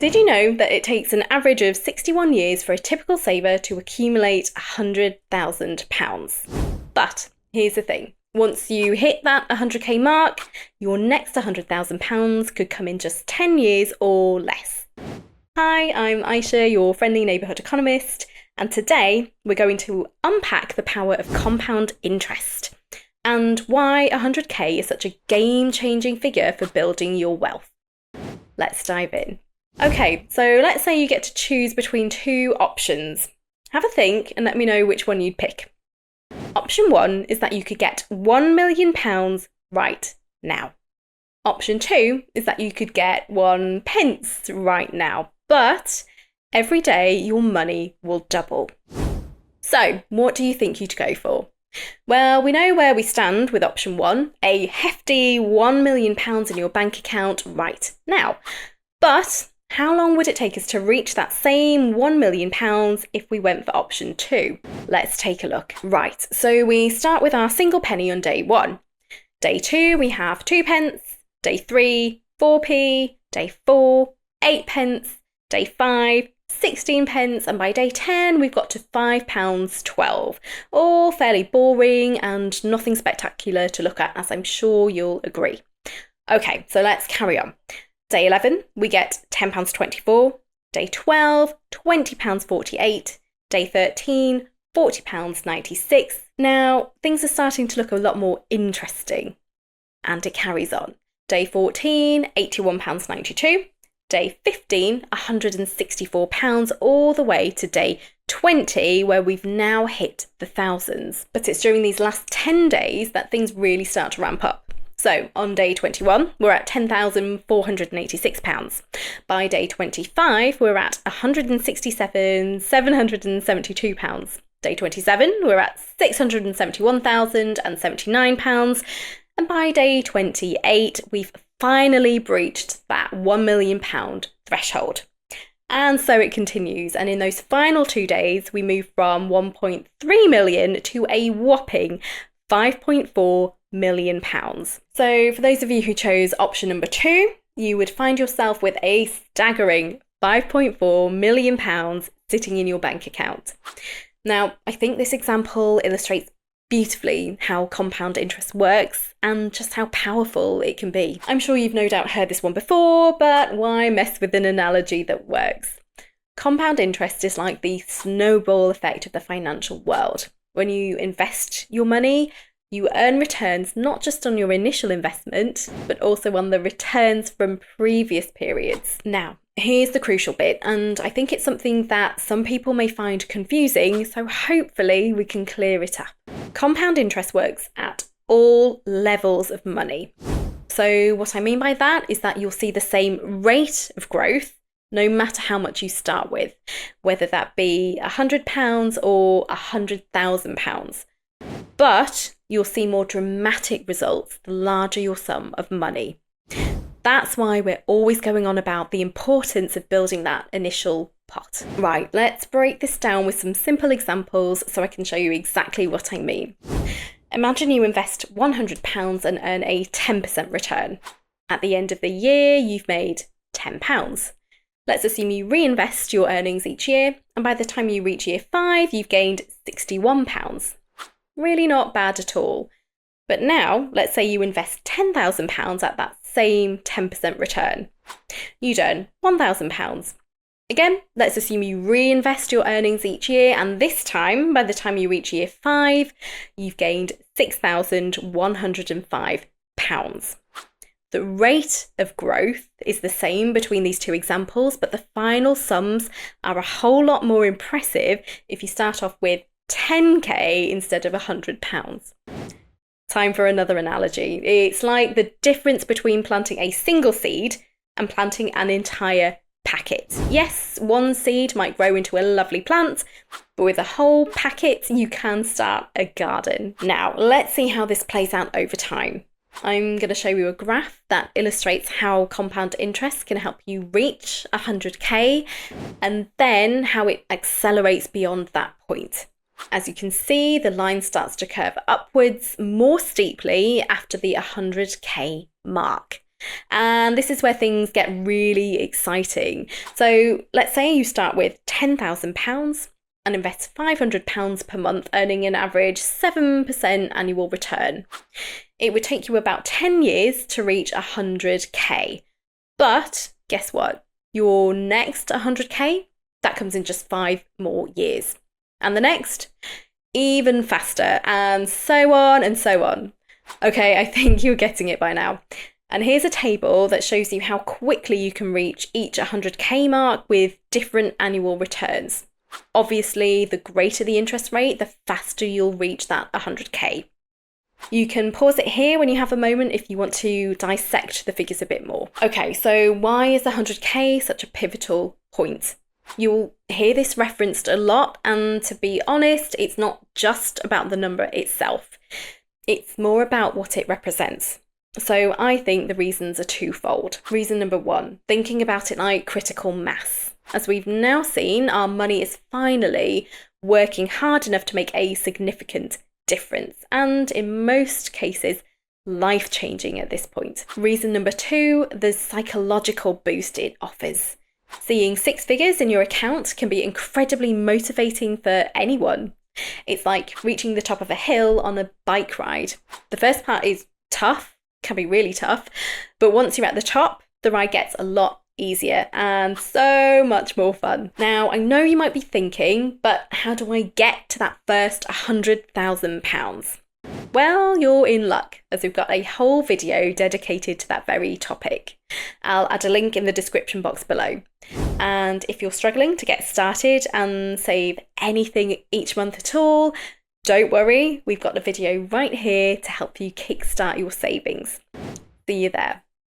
Did you know that it takes an average of 61 years for a typical saver to accumulate £100,000? But here's the thing. Once you hit that 100k mark, your next £100,000 could come in just 10 years or less. Hi, I'm Aisha, your friendly neighbourhood economist, and today we're going to unpack the power of compound interest and why 100k is such a game-changing figure for building your wealth. Let's dive in. Okay, so let's say you get to choose between two options. Have a think and let me know which one you'd pick. Option 1 is that you could get £1 million right now. Option 2 is that you could get 1 pence right now, but every day your money will double. So, what do you think you'd go for? Well, we know where we stand with option 1, a hefty £1 million in your bank account right now. But how long would it take us to reach that same £1 million if we went for option 2? Let's take a look. Right, so we start with our single penny on day 1. Day 2, we have 2 pence. Day 3, 4p. Day 4, 8 pence. Day 5, 16 pence. And by day 10, we've got to £5.12. All fairly boring and nothing spectacular to look at, as I'm sure you'll agree. Okay, so let's carry on. Day 11, we get £10.24. Day 12, £20.48. Day 13, £40.96. Now, things are starting to look a lot more interesting. And it carries on. Day 14, £81.92. Day 15, £164, all the way to day 20, where we've now hit the thousands. But it's during these last 10 days that things really start to ramp up. So on day 21, we're at £10,486. By day 25, we're at £167,772. Day 27, we're at £671,079. And by day 28, we've finally breached that £1 million threshold. And so it continues. And in those final 2 days, we move from 1.3 million to a whopping £5.4 million. So for those of you who chose option number 2, you would find yourself with a staggering £5.4 million sitting in your bank account. Now, I think this example illustrates beautifully how compound interest works and just how powerful it can be. I'm sure you've no doubt heard this one before, but why mess with an analogy that works? Compound interest is like the snowball effect of the financial world. When you invest your money, you earn returns not just on your initial investment, but also on the returns from previous periods. Now, here's the crucial bit, and I think it's something that some people may find confusing, so hopefully we can clear it up. Compound interest works at all levels of money. So what I mean by that is that you'll see the same rate of growth no matter how much you start with, whether that be £100 or £100,000. But you'll see more dramatic results the larger your sum of money. That's why we're always going on about the importance of building that initial pot. Right, let's break this down with some simple examples so I can show you exactly what I mean. Imagine you invest £100 and earn a 10% return. At the end of the year, you've made £10. Let's assume you reinvest your earnings each year, and by the time you reach year 5, you've gained £61. Really not bad at all. But now, let's say you invest £10,000 at that same 10% return. You'd earn £1,000. Again, let's assume you reinvest your earnings each year, and this time, by the time you reach year 5, you've gained £6,105. The rate of growth is the same between these two examples, but the final sums are a whole lot more impressive if you start off with 10k instead of £100. Time for another analogy. It's like the difference between planting a single seed and planting an entire packet. Yes, one seed might grow into a lovely plant, but with a whole packet, you can start a garden. Now, let's see how this plays out over time. I'm going to show you a graph that illustrates how compound interest can help you reach 100k and then how it accelerates beyond that point. As you can see, the line starts to curve upwards more steeply after the 100k mark. And this is where things get really exciting. So let's say you start with £10,000 and invest £500 per month, earning an average 7% annual return. It would take you about 10 years to reach 100k. But guess what? Your next 100k, that comes in just 5 more years. And the next, even faster, and so on and so on. Okay, I think you're getting it by now. And here's a table that shows you how quickly you can reach each 100k mark with different annual returns. Obviously, the greater the interest rate, the faster you'll reach that 100k. You can pause it here when you have a moment if you want to dissect the figures a bit more. Okay, so why is 100k such a pivotal point? You'll hear this referenced a lot, and to be honest, it's not just about the number itself. It's more about what it represents. So I think the reasons are twofold. Reason number one, thinking about it like critical mass. As we've now seen, our money is finally working hard enough to make a significant difference, and in most cases, life-changing at this point. Reason number two, the psychological boost it offers. Seeing 6 figures in your account can be incredibly motivating for anyone. It's like reaching the top of a hill on a bike ride. The first part is tough, can be really tough, but once you're at the top, the ride gets a lot easier and so much more fun. Now, I know you might be thinking, but how do I get to that first £100,000? Well, you're in luck, as we've got a whole video dedicated to that very topic. I'll add a link in the description box below. And if you're struggling to get started and save anything each month at all, don't worry, we've got a video right here to help you kickstart your savings. See you there.